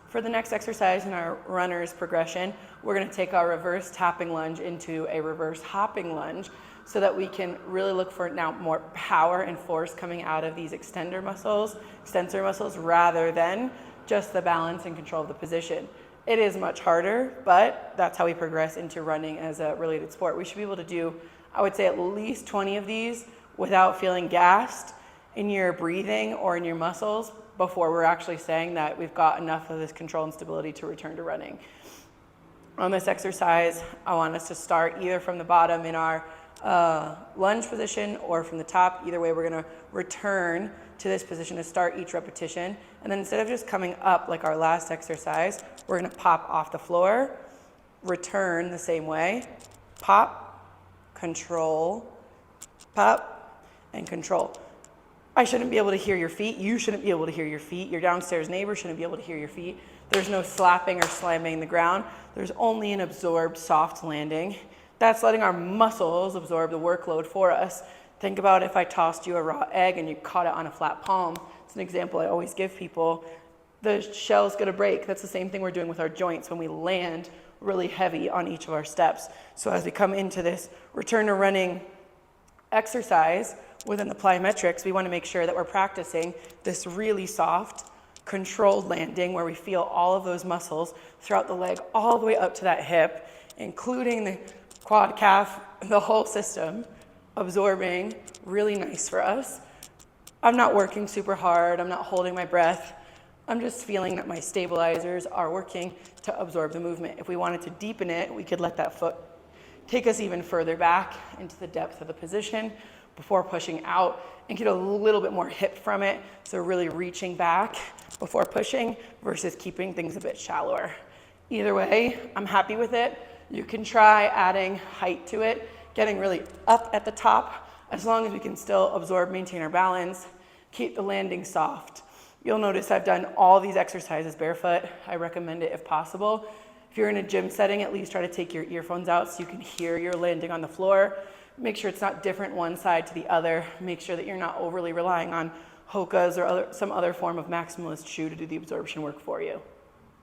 For the next exercise in our runner's progression, we're going to take our reverse tapping lunge into a reverse hopping lunge so that we can really look for now more power and force coming out of these extensor muscles rather than just the balance and control of the position. It is much harder, but that's how we progress into running as a related sport. We should be able to do, I would say, at least 20 of these without feeling gassed in your breathing or in your muscles before we're actually saying that we've got enough of this control and stability to return to running. On this exercise, I want us to start either from the bottom in our lunge position or from the top. Either way, we're going to return to this position to start each repetition. And then instead of just coming up like our last exercise, we're going to pop off the floor, return the same way, pop, control, pop, and control. I shouldn't be able to hear your feet. You shouldn't be able to hear your feet. Your downstairs neighbor shouldn't be able to hear your feet. There's no slapping or slamming the ground. There's only an absorbed soft landing. That's letting our muscles absorb the workload for us. Think about if I tossed you a raw egg and you caught it on a flat palm. It's an example I always give people. The shell's gonna break. That's the same thing we're doing with our joints when we land really heavy on each of our steps. So as we come into this return to running exercise within the plyometrics, we want to make sure that we're practicing this really soft, controlled landing where we feel all of those muscles throughout the leg all the way up to that hip, including the quad calf, the whole system, absorbing, really nice for us. I'm not working super hard. I'm not holding my breath. I'm just feeling that my stabilizers are working to absorb the movement. If we wanted to deepen it, we could let that foot take us even further back into the depth of the position before pushing out and get a little bit more hip from it. So really reaching back before pushing versus keeping things a bit shallower. Either way, I'm happy with it. You can try adding height to it, getting really up at the top, as long as we can still absorb, maintain our balance, keep the landing soft. You'll notice I've done all these exercises barefoot. I recommend it if possible. If you're in a gym setting, at least try to take your earphones out so you can hear your landing on the floor. Make sure it's not different one side to the other. Make sure that you're not overly relying on Hokas or some other form of maximalist shoe to do the absorption work for you.